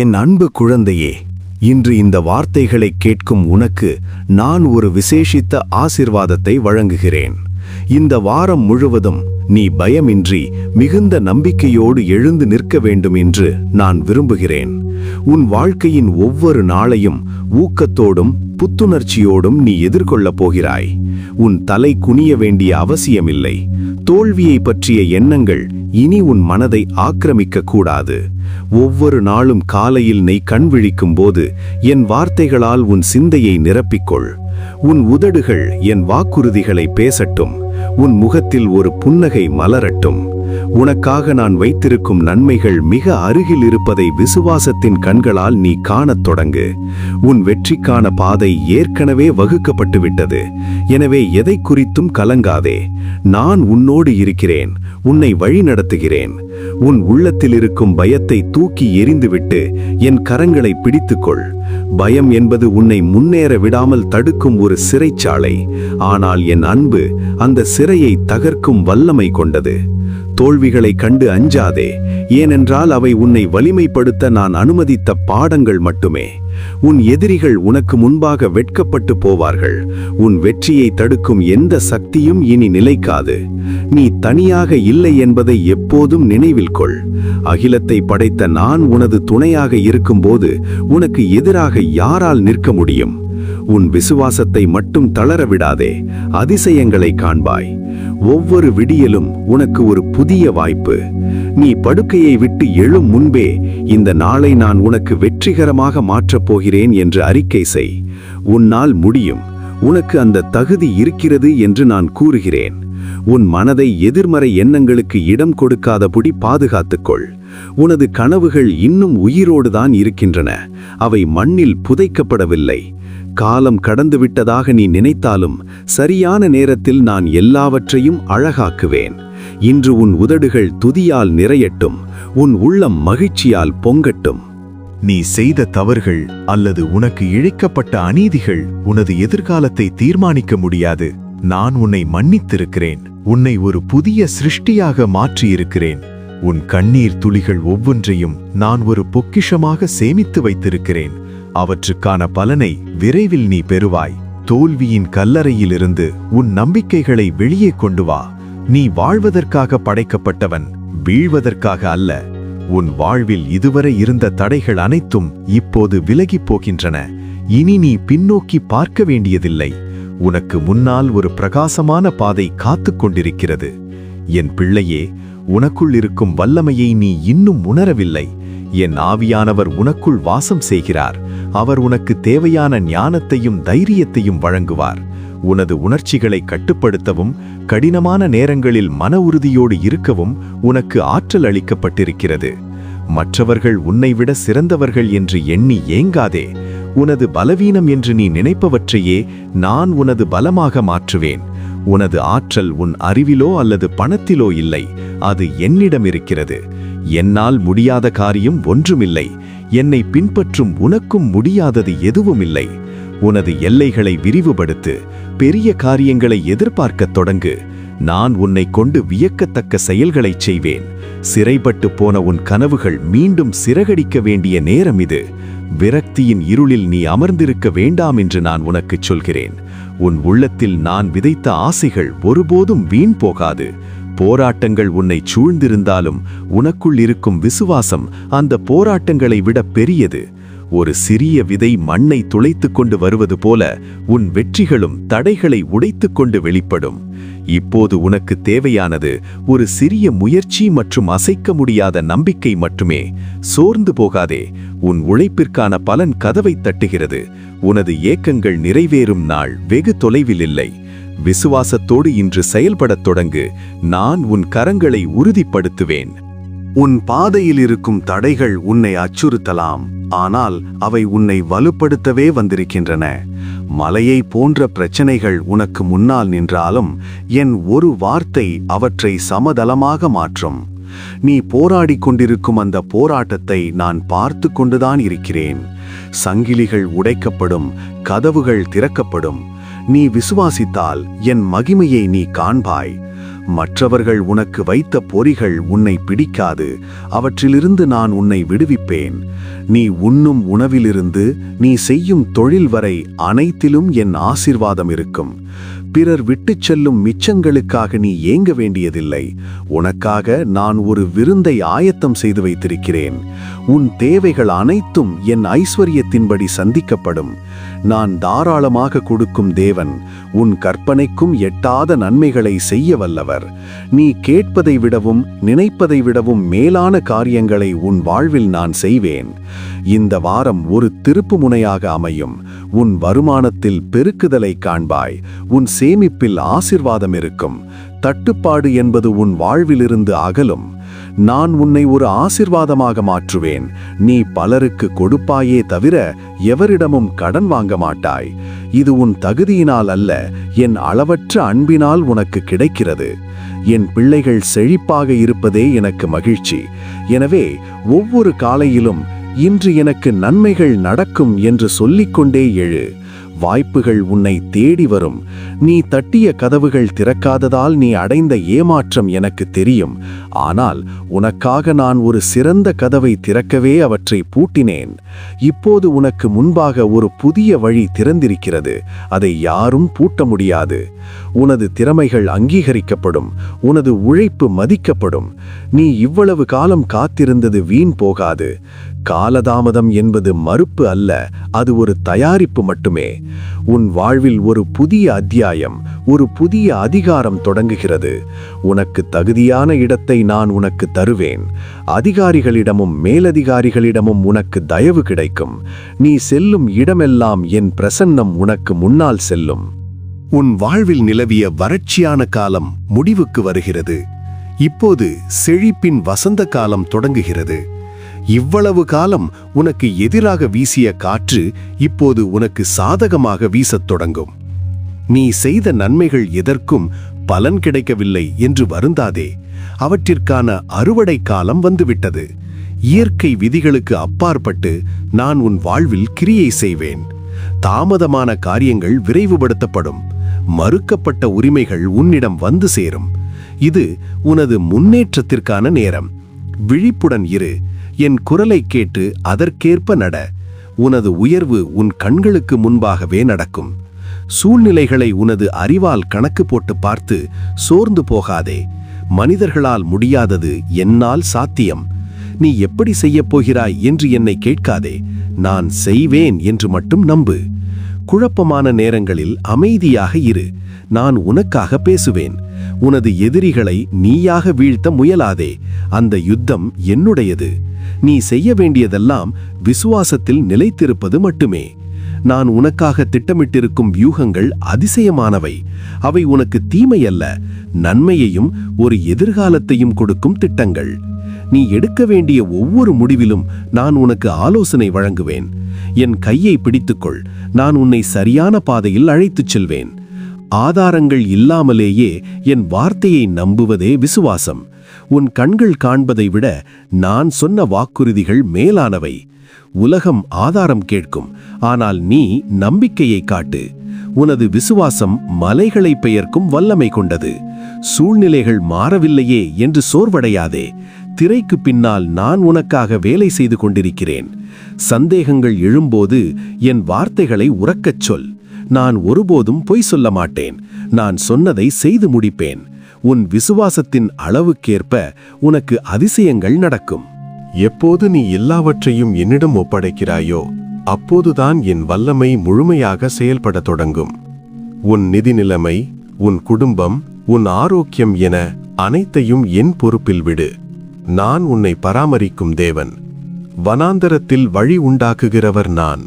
என் அன்பு குழந்தையே, இன்று இந்த வார்த்தைகளை கேட்கும் உனக்கு நான் ஒரு விசேஷித்த ஆசிர்வாதத்தை வழங்குகிறேன். இந்த வாரம் முழுவதும் நீ பயமின்றி மிகுந்த நம்பிக்கையோடு எழுந்து நிற்க வேண்டும் என்று நான் விரும்புகிறேன். உன் வாழ்க்கையின் ஒவ்வொரு நாளையும் ஊக்கத்தோடும் புத்துணர்ச்சியோடும் நீ எதிர்கொள்ளப் போகிறாய். உன் தலை குனிய வேண்டிய அவசியமில்லை. தோல்வியை பற்றிய எண்ணங்கள் இனி உன் மனதை ஆக்கிரமிக்க கூடாது. ஒவ்வொரு நாளும் காலையில் நீ கண் விழிக்கும் போது என் வார்த்தைகளால் உன் சிந்தையை நிரப்பிக்கொள். உன் உதடுகள் என் வாக்குறுதிகளை பேசட்டும். உன் முகத்தில் ஒரு புன்னகை மலரட்டும். உனக்காக நான் வைத்திருக்கும் நன்மைகள் மிக அருகில் இருப்பதை விசுவாசத்தின் கண்களால் நீ காணத் தொடங்கு. உன் வெற்றிக்கான பாதை ஏற்கனவே வகுக்கப்பட்டு விட்டது. எனவே எதை குறித்தும் கலங்காதே. நான் உன்னோடு இருக்கிறேன், உன்னை வழிநடத்துகிறேன். உன் உள்ளத்தில் இருக்கும் பயத்தை தூக்கி எறிந்துவிட்டு என் கரங்களை பிடித்துக்கொள். பயம் என்பது உன்னை முன்னேற விடாமல் தடுக்கும் ஒரு சிறைச்சாலை. ஆனால் என் அன்பு அந்த சிறையை தகர்க்கும் வல்லமை கொண்டது. தோல்விகளை கண்டு அஞ்சாதே, ஏனென்றால் அவை உன்னை வலிமைப்படுத்த நான் அனுமதித்த பாடங்கள் மட்டுமே. உன் எதிரிகள் உனக்கு முன்பாக வெட்கப்பட்டு போவார்கள். உன் வெற்றியை தடுக்கும் எந்த சக்தியும் இனி நிலைக்காது. நீ தனியாக இல்லை என்பதை எப்போதும் நினைவில் கொள். அகிலத்தை படைத்த நான் உனது துணையாக இருக்கும்போது உனக்கு எதிராக யாரால் நிற்க முடியும்? உன் விசுவாசத்தை மட்டும் தளர விடாதே. அதிசயங்களை காண்பாய். ஒவ்வொரு விடியலும் உனக்கு ஒரு புதிய வாய்ப்பு. நீ படுக்கையை விட்டு எழும் முன்பே இந்த நாளை நான் உனக்கு வெற்றிகரமாக மாற்றப் போகிறேன் என்று அறிக்கை செய். உன்னால் முடியும். உனக்கு அந்த தகுதி இருக்கிறது என்று நான் கூறுகிறேன். உன் மனதை எதிர்மறை எண்ணங்களுக்கு இடம் கொடுக்காதபடி பாதுகாத்துக்கொள். உனது கனவுகள் இன்னும் உயிரோடுதான் இருக்கின்றன. அவை மண்ணில் புதைக்கப்படவில்லை. காலம் கடந்துவிட்டதாக நீ நினைத்தாலும் சரியான நேரத்தில் நான் எல்லாவற்றையும் அழகாக்குவேன். இன்று உன் உதடுகள் துதியால் நிறையட்டும். உன் உள்ளம் மகிழ்ச்சியால் பொங்கட்டும். நீ செய்த தவறுகள் அல்லது உனக்கு இழைக்கப்பட்ட அநீதிகள் உனது எதிர்காலத்தை தீர்மானிக்க முடியாது. நான் உன்னை மன்னித்திருக்கிறேன். உன்னை ஒரு புதிய சிருஷ்டியாக மாற்றியிருக்கிறேன். உன் கண்ணீர் துளிகள் ஒவ்வொன்றையும் நான் ஒரு பொக்கிஷமாக சேமித்து வைத்திருக்கிறேன். அவற்றுக்கான பலனை விரைவில் நீ பெறுவாய். தோல்வியின் கல்லறையிலிருந்து உன் நம்பிக்கைகளை வெளியே கொண்டு வா. நீ வாழ்வதற்காக படைக்கப்பட்டவன், வீழ்வதற்காக அல்ல. உன் வாழ்வில் இதுவரை இருந்த தடைகள் அனைத்தும் இப்போது விலகிப் போகின்றன. இனி நீ பின்னோக்கி பார்க்க வேண்டியதில்லை. உனக்கு முன்னால் ஒரு பிரகாசமான பாதை காத்துக் கொண்டிருக்கிறது. என் பிள்ளையே, உனக்குள் இருக்கும் வல்லமையை நீ இன்னும் உணரவில்லை. என் ஆவியானவர் உனக்குள் வாசம் செய்கிறார். அவர் உனக்கு தேவையான ஞானத்தையும் தைரியத்தையும் வழங்குவார். உனது உணர்ச்சிகளை கட்டுப்படுத்தவும் கடினமான நேரங்களில் மன உறுதியோடு இருக்கவும் உனக்கு ஆற்றல் அளிக்கப்பட்டிருக்கிறது. மற்றவர்கள் உன்னை விட சிறந்தவர்கள் என்று எண்ணி ஏங்காதே. உனது பலவீனம் என்று நீ நினைப்பவற்றையே நான் உனது பலமாக மாற்றுவேன். உனது ஆற்றல் உன் அறிவிலோ அல்லது பணத்திலோ இல்லை, அது என்னிடம் இருக்கிறது. என்னால் முடியாத காரியம் ஒன்றுமில்லை. என்னை பின்பற்றும் உனக்கும் முடியாதது எதுவுமில்லை. உனது எல்லைகளை விரிவுபடுத்து. பெரிய காரியங்களை எதிர்பார்க்கத் தொடங்கு. நான் உன்னை கொண்டு வியக்கத்தக்க செயல்களைச் செய்வேன். சிறைப்பட்டு போன உன் கனவுகள் மீண்டும் சிறகடிக்க வேண்டிய நேரம் இது. விரக்தியின் இருளில் நீ அமர்ந்திருக்க வேண்டாம் என்று நான் உனக்குச் சொல்கிறேன். உன் உள்ளத்தில் நான் விதைத்த ஆசைகள் ஒருபோதும் வீண் போகாது. போராட்டங்கள் உன்னை சூழ்ந்திருந்தாலும் உனக்குள் இருக்கும் விசுவாசம் அந்த போராட்டங்களை விட பெரியது. ஒரு சிறிய விதை மண்ணை துளைத்துக் கொண்டு வருவது போல உன் வெற்றிகளும் தடைகளை உடைத்துக் கொண்டு வெளிப்படும். இப்போது உனக்கு தேவையானது ஒரு சிறிய முயற்சி மற்றும் அசைக்க முடியாத நம்பிக்கை மட்டுமே. சோர்ந்து போகாதே. உன் உழைப்பிற்கான பலன் கதவை தட்டுகிறது. உனது ஏக்கங்கள் நிறைவேறும் நாள் வெகு தொலைவில் இல்லை. விசுவாசத்தோடு இன்று செயல்படத் தொடங்கு. நான் உன் கரங்களை உறுதிப்படுத்துவேன். உன் பாதையில் இருக்கும் தடைகள் உன்னை அச்சுறுத்தலாம், ஆனால் அவை உன்னை வலுப்படுத்தவே வந்திருக்கின்றன. மலையை போன்ற பிரச்சனைகள் உனக்கு முன்னால் நின்றாலும் என் ஒரு வார்த்தை அவற்றை சமதளமாக மாற்றும். நீ போராடிக் கொண்டிருக்கும் அந்த போராட்டத்தை நான் பார்த்து கொண்டுதான் இருக்கிறேன். சங்கிலிகள் உடைக்கப்படும், கதவுகள் திறக்கப்படும். நீ விசுவாசித்தால் என் மகிமையை நீ காண்பாய். மற்றவர்கள் உனக்கு வைத்த பொறிகள் உன்னை பிடிக்காது, அவற்றிலிருந்து நான் உன்னை விடுவிப்பேன். நீ உண்ணும் உணவிலிருந்து நீ செய்யும் தொழில் வரை அனைத்திலும் என் ஆசீர்வாதம் இருக்கும். பிறர் விட்டுச் செல்லும் மிச்சங்களுக்காக நீ ஏங்க வேண்டியதில்லை. உனக்காக நான் ஒரு விருந்தை ஆயத்தம் செய்து வைத்திருக்கிறேன். உன் தேவைகள் அனைத்தும் என் ஐஸ்வரியத்தின்படி சந்திக்கப்படும். நான் தாராளமாக கொடுக்கும் தேவன், உன் கற்பனைக்கும் எட்டாத நன்மைகளை செய்ய வல்லவர். நீ கேட்பதை விடவும் நினைப்பதை விடவும் மேலான காரியங்களை உன் வாழ்வில் நான் செய்வேன். இந்த வாரம் ஒரு திருப்புமுனையாக அமையும். உன் வருமானத்தில் பெருக்குதலை காண்பாய். உன் சேமிப்பில் ஆசீர்வாதம் இருக்கும். தட்டுப்பாடு என்பது உன் வாழ்விலிருந்து அகலும். நான் உன்னை ஒரு ஆசீர்வாதமாக மாற்றுவேன். நீ பலருக்கு கொடுப்பாயே தவிர எவரிடமும் கடன் வாங்க மாட்டாய். இது உன் தகுதியினால் அல்ல, என் அளவற்ற அன்பினால் உனக்கு கிடைக்கிறது. என் பிள்ளைகள் செழிப்பாக இருப்பதே எனக்கு மகிழ்ச்சி. எனவே ஒவ்வொரு காலையிலும் இன்று எனக்கு நன்மைகள் நடக்கும் என்று சொல்லிக்கொண்டே எழு. வாய்ப்புகள் உன்னை தேடி வரும். நீ தட்டிய கதவுகள் திறக்காததால் நீ அடைந்த ஏமாற்றம் எனக்கு தெரியும். ஆனால் உனக்காக நான் ஒரு சிறந்த கதவை திறக்கவே அவற்றை பூட்டினேன். இப்போது உனக்கு முன்பாக ஒரு புதிய வழி திறந்திருக்கிறது. அதை யாரும் பூட்ட முடியாது. உனது திறமைகள் அங்கீகரிக்கப்படும். உனது உழைப்பு மதிக்கப்படும். நீ இவ்வளவு காலம் காத்திருந்தது வீண் போகாது. காலதாமதம் என்பது மறுப்பு அல்ல, அது ஒரு தயாரிப்பு மட்டுமே. உன் வாழ்வில் ஒரு புதிய அத்தியாயம், ஒரு புதிய அதிகாரம் தொடங்குகிறது. உனக்கு தகுதியான இடத்தை நான் உனக்கு தருவேன். அதிகாரிகளிடமும் மேலதிகாரிகளிடமும் உனக்கு தயவு கிடைக்கும். நீ செல்லும் இடமெல்லாம் என் பிரசன்னம் உனக்கு முன்னால் செல்லும். உன் வாழ்வில் நிலவிய வறட்சியான காலம் முடிவுக்கு வருகிறது. இப்போது செழிப்பின் வசந்த காலம் தொடங்குகிறது. இவ்வளவு காலம் உனக்கு எதிராக வீசிய காற்று இப்போது உனக்கு சாதகமாக வீசத் தொடங்கும். நீ செய்த நன்மைகள் எதற்கும் பலன் கிடைக்கவில்லை என்று வருந்தாதே. அவற்றிற்கான அறுவடை காலம் வந்துவிட்டது. இயற்கை விதிகளுக்கு அப்பாற்பட்டு நான் உன் வாழ்வில் கிரியை செய்வேன். தாமதமான காரியங்கள் விரைவுபடுத்தப்படும். மறுக்கப்பட்ட உரிமைகள் உன்னிடம் வந்து சேரும். இது உனது முன்னேற்றத்திற்கான நேரம். விழிப்புடன் இரு. என் குரலை கேட்டு அதற்கேற்ப நட. உனது உயர்வு உன் கண்களுக்கு முன்பாகவே நடக்கும். சூழ்நிலைகளை உனது அறிவால் கணக்கு போட்டு பார்த்து சோர்ந்து போகாதே. மனிதர்களால் முடியாதது என்னால் சாத்தியம். நீ எப்படி செய்யப் போகிறாய் என்று என்னை கேட்காதே. நான் செய்வேன் என்று மட்டும் நம்பு. குழப்பமான நேரங்களில் அமைதியாக இரு. நான் உனக்காக பேசுவேன். உனது எதிரிகளை நீயாக வீழ்த்த முயலாதே. அந்த யுத்தம் என்னுடையது. நீ செய்ய வேண்டியதெல்லாம் விசுவாசத்தில் நிலைத்திருப்பது மட்டுமே. நான் உனக்காக திட்டமிட்டிருக்கும் வியூகங்கள் அதிசயமானவை. அவை உனக்கு தீமையல்ல, நன்மையையும் ஒரு எதிர்காலத்தையும் கொடுக்கும் திட்டங்கள். நீ எடுக்க வேண்டிய ஒவ்வொரு முடிவிலும் நான் உனக்கு ஆலோசனை வழங்குவேன். என் கையை பிடித்துக்கொள். நான் உன்னை சரியான பாதையில் அழைத்துச் செல்வேன். ஆதாரங்கள் இல்லாமலேயே என் வார்த்தையை நம்புவதே விசுவாசம். உன் கண்கள் காண்பதை விட நான் சொன்ன வாக்குறுதிகள் மேலானவை. உலகம் ஆதாரம் கேட்கும், ஆனால் நீ நம்பிக்கையை காட்டு. உனது விசுவாசம் மலைகளை பெயர்க்கும் வல்லமை கொண்டது. சூழ்நிலைகள் மாறவில்லையே என்று சோர்வடையாதே. திரைக்கு பின்னால் நான் உனக்காக வேலை செய்து கொண்டிருக்கிறேன். சந்தேகங்கள் எழும்போது என் வார்த்தைகளை உரக்கச் சொல். நான் ஒருபோதும் பொய் சொல்ல மாட்டேன். நான் சொன்னதை செய்து முடிப்பேன். உன் விசுவாசத்தின் அளவுக்கேற்ப உனக்கு அதிசயங்கள் நடக்கும். எப்போது நீ எல்லாவற்றையும் என்னிடம் ஒப்படைக்கிறாயோ அப்போதுதான் என் வல்லமை முழுமையாக செயல்படத் தொடங்கும். உன் நிதி நிலைமை, உன் குடும்பம், உன் ஆரோக்கியம் என அனைத்தையும் என் பொறுப்பில் விடு. நான் உன்னை பராமரிக்கும் தேவன். வனாந்தரத்தில் வழி உண்டாக்குகிறவர் நான்.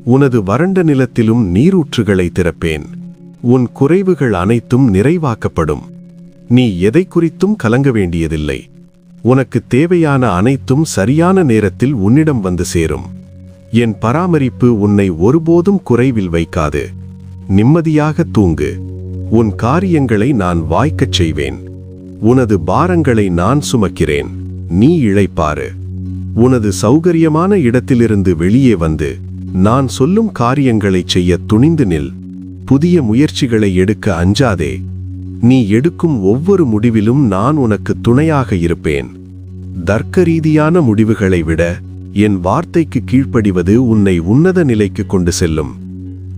உனது வறண்ட நிலத்திலும் நீரூற்றுகளை திறப்பேன். உன் குறைவுகள் அனைத்தும் நிறைவாக்கப்படும். நீ எதை குறித்தும் கலங்க வேண்டியதில்லை. உனக்கு தேவையான அனைத்தும் சரியான நேரத்தில் உன்னிடம் வந்து சேரும். என் பராமரிப்பு உன்னை ஒருபோதும் குறைவில் வைக்காது. நிம்மதியாக தூங்கு. உன் காரியங்களை நான் வாய்க்கச் செய்வேன். உனது பாரங்களை நான் சுமக்கிறேன். நீ இளைப்பாறு. உனது சௌகரியமான இடத்திலிருந்து வெளியே வந்து நான் சொல்லும் காரியங்களைச் செய்ய துணிந்து நில். புதிய முயற்சிகளை எடுக்க அஞ்சாதே. நீ எடுக்கும் ஒவ்வொரு முடிவிலும் நான் உனக்கு துணையாக இருப்பேன். தர்க்கரீதியான முடிவுகளை விட என் வார்த்தைக்கு கீழ்ப்படிவது உன்னை உன்னத நிலைக்கு கொண்டு செல்லும்.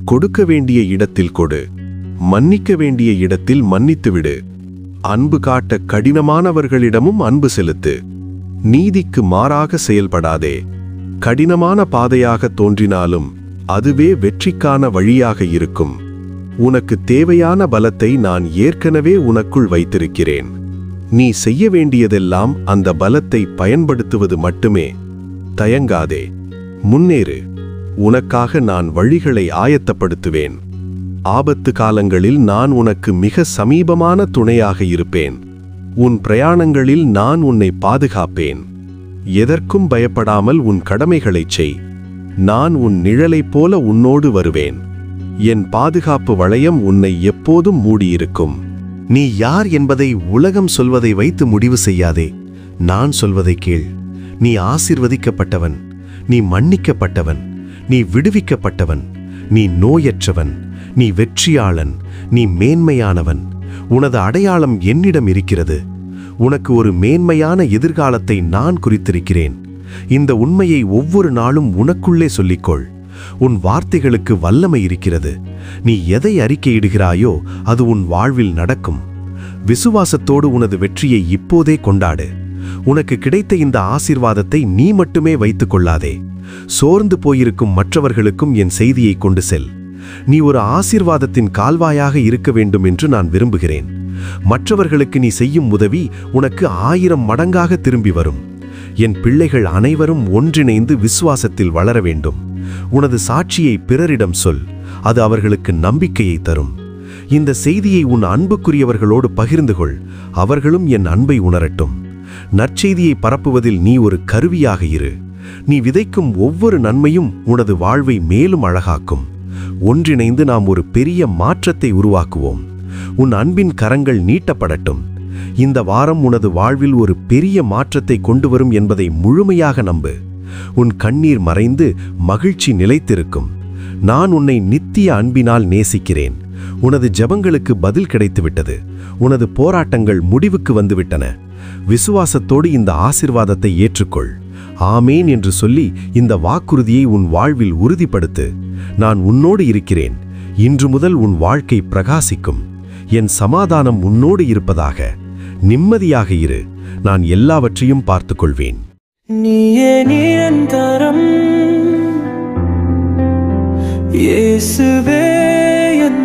கொடுக்க வேண்டிய இடத்தில் கொடு, மன்னிக்க வேண்டிய இடத்தில் மன்னித்துவிடு. அன்பு காட்ட கடினமானவர்களிடமும் அன்பு செலுத்து. நீதிக்கு மாறாக செயல்படாதே. கடினமான பாதையாக தோன்றினாலும் அதுவே வெற்றிக்கான வழியாக இருக்கும். உனக்கு தேவையான பலத்தை நான் ஏற்கனவே உனக்குள் வைத்திருக்கிறேன். நீ செய்ய வேண்டியதெல்லாம் அந்த பலத்தை பயன்படுத்துவது மட்டுமே. தயங்காதே, முன்னேறு. உனக்காக நான் வழிகளை ஆயத்தப்படுத்துவேன். ஆபத்து காலங்களில் நான் உனக்கு மிக சமீபமான துணையாக இருப்பேன். உன் பிரயாணங்களில் நான் உன்னை பாதுகாப்பேன். எதற்கும் பயப்படாமல் உன் கடமைகளைச் செய். நான் உன் நிழலைப் போல உன்னோடு வருவேன். என் பாதுகாப்பு வளையம் உன்னை எப்போதும் மூடியிருக்கும். நீ யார் என்பதை உலகம் சொல்வதை வைத்து முடிவு செய்யாதே. நான் சொல்வதை கேள். நீ ஆசீர்வதிக்கப்பட்டவன், நீ மன்னிக்கப்பட்டவன், நீ விடுவிக்கப்பட்டவன், நீ நோயற்றவன், நீ வெற்றியாளன், நீ மேன்மையானவன். உனது அடையாளம் என்னிடம் இருக்கிறது. உனக்கு ஒரு மேன்மையான எதிர்காலத்தை நான் குறித்திருக்கிறேன். இந்த உண்மையை ஒவ்வொரு நாளும் உனக்குள்ளே சொல்லிக்கொள். உன் வார்த்தைகளுக்கு வல்லமை இருக்கிறது. நீ எதை அறிக்கையிடுகிறாயோ அது உன் வாழ்வில் நடக்கும். விசுவாசத்தோடு உனது வெற்றியை இப்போதே கொண்டாடு. உனக்கு கிடைத்த இந்த ஆசீர்வாதத்தை நீ மட்டுமே வைத்துக் கொள்ளாதே. சோர்ந்து போயிருக்கும் மற்றவர்களுக்கும் என் செய்தியை கொண்டு செல். நீ ஒரு ஆசீர்வாதத்தின் கால்வாயாக இருக்க வேண்டும் என்று நான் விரும்புகிறேன். மற்றவர்களுக்கு நீ செய்யும் உதவி உனக்கு 1000 மடங்காக திரும்பி வரும். என் பிள்ளைகள் அனைவரும் ஒன்றிணைந்து விசுவாசத்தில் வளர வேண்டும். உனது சாட்சியை பிறரிடம் சொல். அது அவர்களுக்கு நம்பிக்கையை தரும். இந்த செய்தியை உன் அன்புக்குரியவர்களோடு பகிர்ந்து கொள். அவர்களும் என் அன்பை உணரட்டும். நற்செய்தியை பரப்புவதில் நீ ஒரு கருவியாக இரு. நீ விதைக்கும் ஒவ்வொரு நன்மையும் உனது வாழ்வை மேலும் அழகாக்கும். ஒன்றிணைந்து நாம் ஒரு பெரிய மாற்றத்தை உருவாக்குவோம். உன் அன்பின் கரங்கள் நீட்டப்படட்டும். இந்த வாரம் உனது வாழ்வில் ஒரு பெரிய மாற்றத்தை கொண்டு வரும் என்பதை முழுமையாக நம்பு. உன் கண்ணீர் மறைந்து மகிழ்ச்சி நிலைத்திருக்கும். நான் உன்னை நித்திய அன்பினால் நேசிக்கிறேன். உனது ஜெபங்களுக்கு பதில் கிடைத்துவிட்டது. உனது போராட்டங்கள் முடிவுக்கு வந்துவிட்டன. விசுவாசத்தோடு இந்த ஆசீர்வாதத்தை ஏற்றுக்கொள். ஆமேன் என்று சொல்லி இந்த வாக்குறுதியை உன் வாழ்வில் உறுதிப்படுத்து. நான் உன்னோடு இருக்கிறேன். இன்று முதல் உன் வாழ்க்கை பிரகாசிக்கும். என் சமாதானம் உன்னோடு இருப்பதாக. நிம்மதியாக இரு. நான் எல்லாவற்றையும் பார்த்துக்கொள்வேன். நீயே நிரந்தரம், இயேசுவே என்